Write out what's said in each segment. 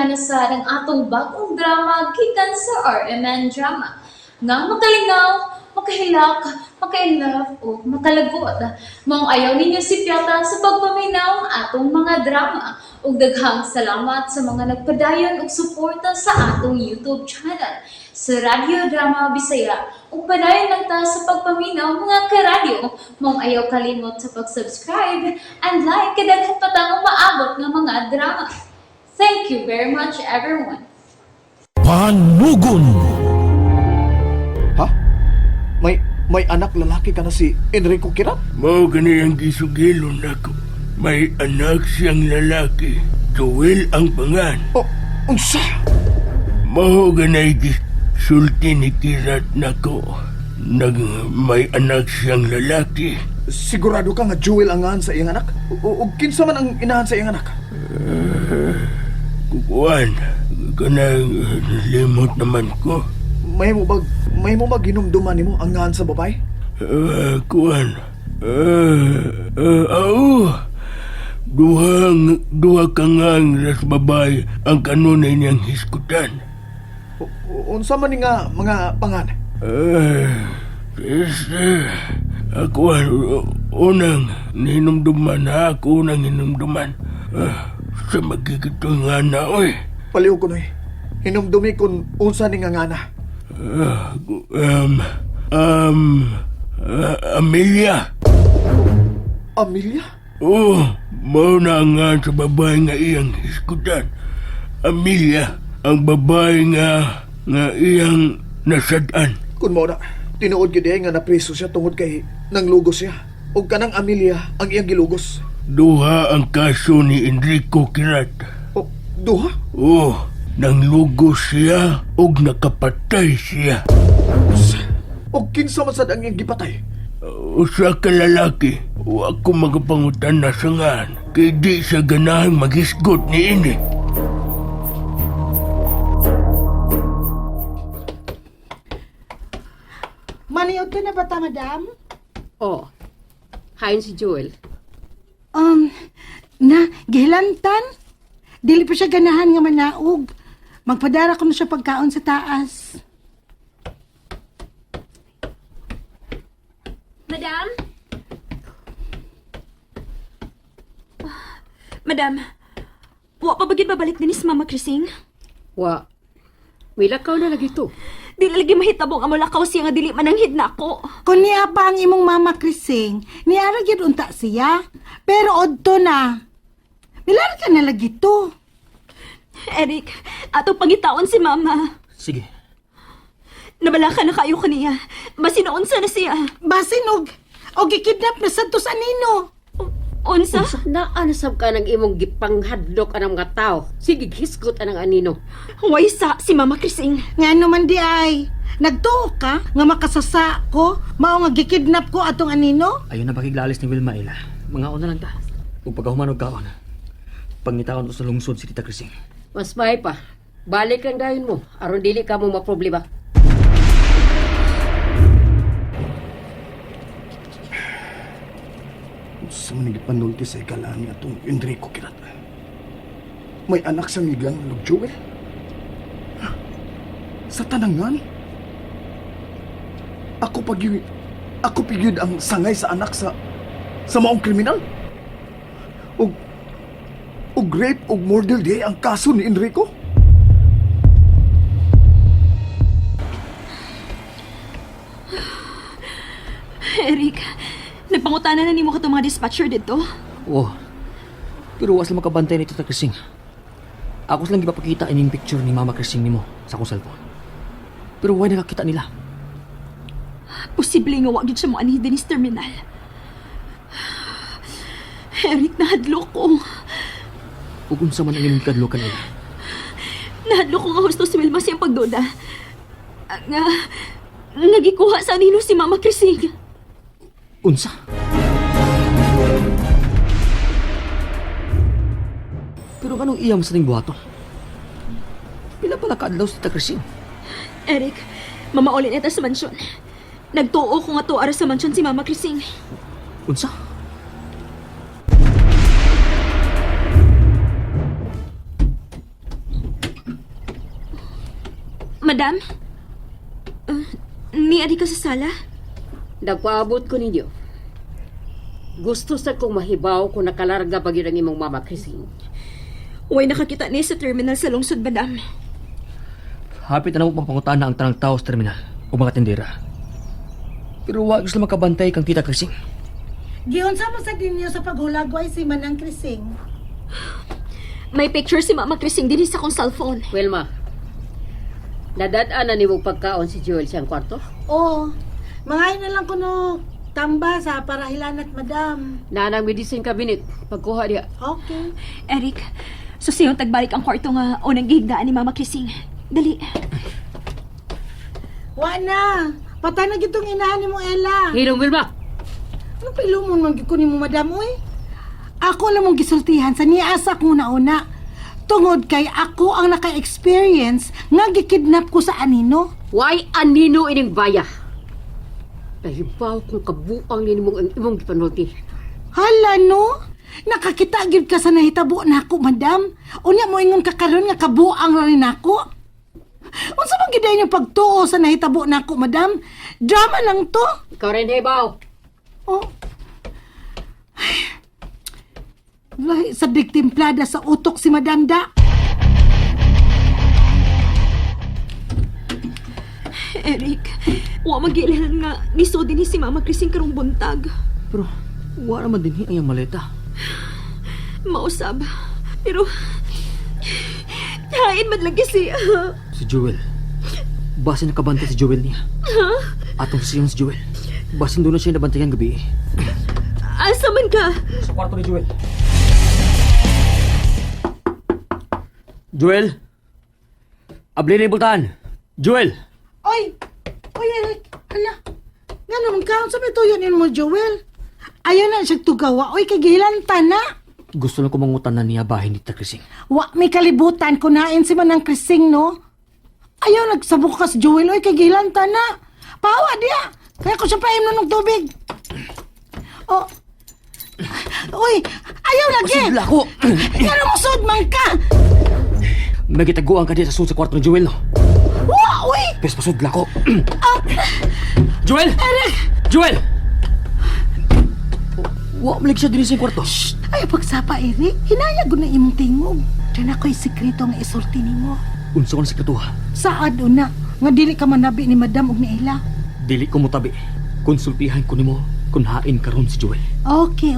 na sa ng atong bagong drama gikan sa RMN Drama. Nga makalingaw, makahilak, makailove, o makalagod. Maong ayaw ninyo si Piata sa pagpaminaw ang atong mga drama. Ug daghang salamat sa mga nagpadayon ug suporta sa atong YouTube channel sa Radio Drama Bisaya. Ug padayon lang ta sa pagpaminaw mga karadyo. Maong ayaw kalimot sa pag-subscribe and like kadaghan pa tang maabot nga mga drama. Thank you very much everyone. Panugon! Ha? May anak lalaki ka na si Enrico Kirat? Mao gani ang gisugilon nako. May anak siyang lalaki. Joel ang pangan. Oh, unsa? Mao ganay gisulti ni Kirat nako. May anak siyang lalaki. Sigurado ka nga Joel ang ngahan sa iyang anak? O kinsa man ang inahan sa iyang anak? Kukuan. Kanang limot naman ko. May mo ba ginumduman nimo ang ngahan sa babae? Kuan. Duha kangang ras babay ang kanunay niyang hiskutan. Unsa man ni nga mga pangan? Ako unang ninumduman ha, ako unang ninumduman. Sa magkikito nga na, oy. Paliw ko noy. Hinumdumi kung unsa ni nga ngana. Amelia. Amelia? Oh, mao na nga sa babae nga iyang hiskutan. Amelia, ang babae nga iyang nasadan. Kun mo na, tinuod gyud nga napreso siya tungod kay nang lugos siya. Ug kanang Amelia ang iyang gilugos. Duha ang kaso ni Enrico Kirat. O, duha? Oh, nang lugos siya ug nakapatay siya. O kinsa man sad ang iyang gipatay? Usa ka lalaki, wa ko magapangutan na sangan, kay di sa ganahang maghisgot ni ini. Maniod ka na ba ta, madam? Oh, hayon si Joel. Gihilantan? Dili pa siya ganahan nga manaog. Magpadara ko na siya pagkaon sa taas. Madam? Madam, wa pa bagid babalik din si Mama Krising? Wa, may lakaw na lagi to. Dili lagi mahitabong ang malakaw siya nga dili mananghid na ako. Kung niya pa ang imong mama Krising, niara gyud unta siya. Pero odto na. Milar ka na lagi to. Eric, atong pangitaon si Mama. Sige. Nabalaka na kayo kaniya. Basinoonsa na siya. Basin og gikidnap na sadto sa nino. Unsa? Naanasab ka ng imong gipanghadlok anang mga tao. Sige, hisgot anang anino. Way sa si Mama Krising. Nga naman di ay. Nagtuo ka nga makasasa ko, mao nga gikidnap ko atong anino? Ayun na pakiglalis ni Wilma Ila. Mga una lang ta. Kung pagkahumanog kaon, pangitaon ko sa lungsod si Tita Krising. Mas may pa. Balik lang dayon mo. Aron dili ka mo maproblema. Sa manigit panulti sa ikalaan niya itong Enrico Kirat. May anak siyang igang log Joel? Ha? Sa tanangan? Ako pagyud ang sangay sa anak sa maong kriminal? Og rape og murder di ang kaso ni Enrico? Eric, nagpangutana na nimo ka itong mga dispatcher dito. Oh, pero was lang makabantay ni Tita Krising. Ako lang gipapakita ining picture ni Mama Krising nimo sa akong cellphone. Pero why nakakita nila? Posible nga wag yun siya mo anhi din sa terminal. Eric, nahadlok ko. Ug unsa man ang imong kadlokan nila? Nahadlok ko nga husto si Wilma siyang pagduda. Nga gikuha sa nino si Mama Krising. Unsa? Pero anong iyam sa ning buhaton? Pila pala kaadlaw si Tita Krising? Eric, mamaulin ito sa mansyon. Nagtuo ko nga tuara sa mansyon si Mama Krising. Unsa? Madam? Ni adi ka sa sala? Nagpaabot ko ninyo. Gusto sa kong mahibaw kung nakalarga pa yun ang imong mama Chrissy. Way nakakita ni sa terminal sa lungsod, madam. Hapit na mo pangpangutan na ang tanang tao sa terminal o mga tindera. Pero wag sila makabantay kang tita Krising. Giyon sa mo sa dinyo sa paghulagway si Manang Krising. May picture si Mama Krising din sa kong cellphone. Wilma, nadadaan na ni mong pagkaon si Joel siyang kwarto? Oo. Mangayon na lang ko no tamba sa parahilan at madam. Nanang medicine cabinet, pagkuha niya. Okay. Eric, susiyong tagbalik ang kwarto nga unang gihigdaan ni Mama Krising. Dali. Wa na. Patay na gitong inahan ni mo, Ella. Hinong Wilma! Ano pa ilo mo nang gikunin mo, madam, oy? Ako lang mong gisultihan sa niasa ko una. Tungod kay ako ang naka-experience nga gikidnap ko sa anino. Why anino ining baya? Nahibaw kung kabuang ni mong ang imong gipanulti. Hala, no? Nakakita gyud ka sa nahitabo nako, madam. Unya mo ingon ka karon nga kabuang ra rin ako. Unsa man gid yung pagtuo sa nahitabo nako, madam? Drama lang to. Ikaw rin, hibaw. Oh. Ay. Lahi sa bigtimplada sa utok si Madam Da. Eric, wa magilanan nga nisod din si Mama Krising karong buntag. Pero wala naman din ang iyang maleta. Mausab. Pero hain madlagi siya. Si Joel. Basin nakabantay si Joel niya. Atong siyon si Joel. Basin doon na siya nabantayan gabi. Asa man ka? Sa kwarto ni Joel. Joel! Abli na ibultaan! Joel! Oy! Oy, Eric! Hala! Nga naman ka, sa may tuyonin mo, Joel? Ayaw na siya tugawa. Oy, kagilanta na! Gusto lang ko mangutan na niya bahay ni Tita Krising. Wa, may kalibutan. Kunain si Manang Krising, no? Ayaw nagsabukas, Joel. Oy, kagilanta na! Pawa diya! Kaya ko siya paim ng tubig. Oh! Uy! Ayaw lagi! Pasudla ko! Nga mo sudman ka! Magitaguan ka diya sa sa kwarto ni Joel, no? Wa! Uy! Pes pasudla ko! Joel! Eric! Joel! Wa malig siya din sa kwarto. Ay, pagsapa, Eric. Hinayag ko na imong tingog. Diyan ako'y sikreto nga isulti nimo. Unsa ko na sikretuha. Saad una, nga dili ka manabi ni Madam ug ni Ella. Dili ko mutabi. Konsultihan ko nimo kung hain karon si Joel. Okay.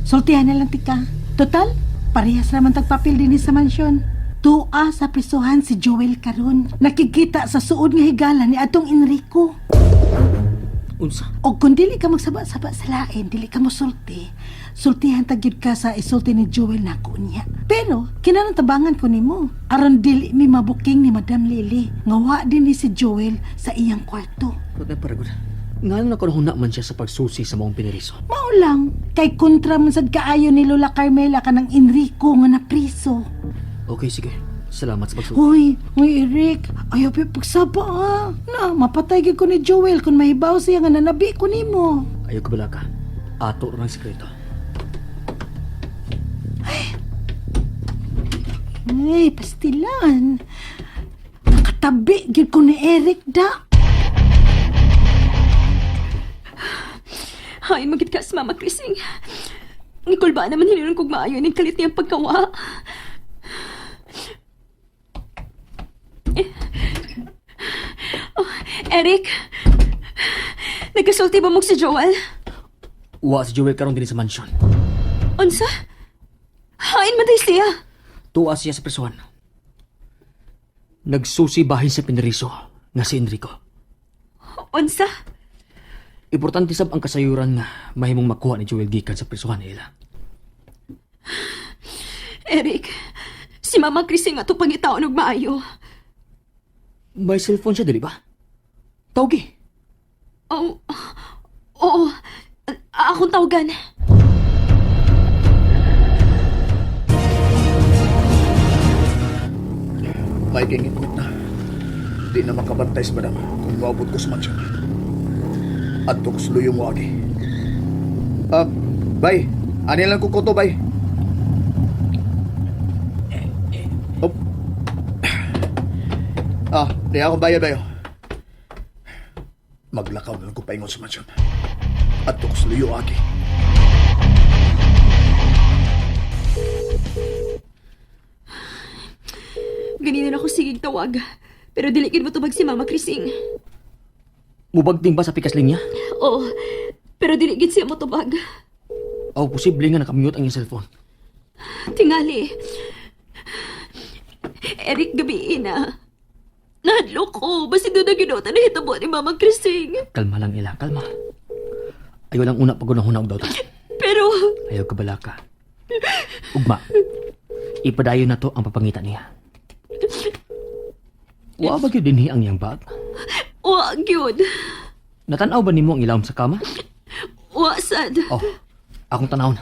Sultihan na lang tika. Total, parehas naman tagpapil din sa mansyon. Tua sa prisuhan si Joel karon. Nakikita sa suod nga higala ni atong Enrico. Unsa? O kung dili ka magsaba-saba sa lain, dili ka mo sulti. Sultihan tagyud ka sa isulti ni Joel na ako niya. Pero, kinanong tabangan ko nimo. Aron dili mi mabuking ni Madam Lily. Ngawa din ni si Joel sa iyang kwarto. Pagka paragod. Nga na nakunahuna man siya sa pagsusi sa maong piniriso. Mao lang, kay kontra man sad kaayo ni Lola Carmela kanang Enrico nga napriso. Okay, sige. Salamat sa pagsusi. Hoy, Eric, ayaw pa pagsaba ha. Na, mapatay gyud ko ni Joel kung mahibaw siya nga nanabi ko nimo. Ayaw ka bala ka. Ato rin ang sikreto. Ay, pastilan. Nakatabi gyud ko ni Eric da. Hain magit ka sa Mama Krising. Nikol ba naman hinilang kong maayo ng kalit niyang pagkawa? Oh, Eric, nagkasulti ba mo si Joel? Wa si Joel karon din sa mansyon. Unsa? Hain maday siya. Tuwa siya sa prisuhan. Nagsusi bahin sa piniriso nga si Enrico. Unsa? Importante sab ang kasayuran nga mahimong makuha ni Joel gikan sa prisuhan nila. Eric, si Mama Krising nga ito pangitaon og maayo. May cellphone siya, dili ba? Tawgi. Oh, oo. Akong tawagan. May kingit na. Di na makabantay si Madam kung maabot ko sa mansyon. At ko suluyo mo agi. Bay. Ano lang ko koto, bay? Di ako bayad bayo. Maglakaw na lang ko paingon sa mansyon. At ko sa luyo aki. Ganina na ako sigig tawag. Pero diligid mo tubag si Mama Krising. Mubagting ba sa pikas linya? Oo, pero diligid siya mo tubag. O posible nga nakamute ang iyong cellphone. Tingali. Eric, gabi na. Nahadlok ko. Basi doon na ginutan na hitabo ni Mama Krising. Kalma lang ila, kalma. Ayaw lang una pagunahuna og dawtan. Pero, Ayaw ka bala ka. Ugma, ipadayon na to ang papangita niya. Wa ba gyud dinhi ang iyang bag? wag yun. Natanaw ba nimo ang ilawom sa kama? Wasad. Oh, akong tanawon.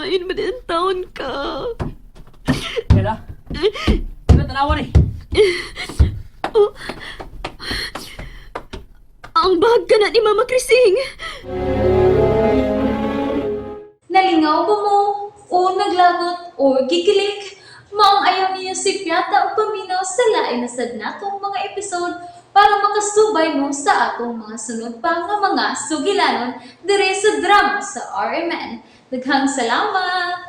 Hain ba din taon ka? Kaya? Ano tanawan eh? Ang bag ka na ni Mama Krising. Nalingaw ba mo? O naglagot? O gikilik? Maong ayaw niya si Piata o paminaw sa lain na sad natong mga episode para makasubay mo sa atong mga sunod pa nga mga sugilanon dire sa drama sa RMN. Daghang salamat!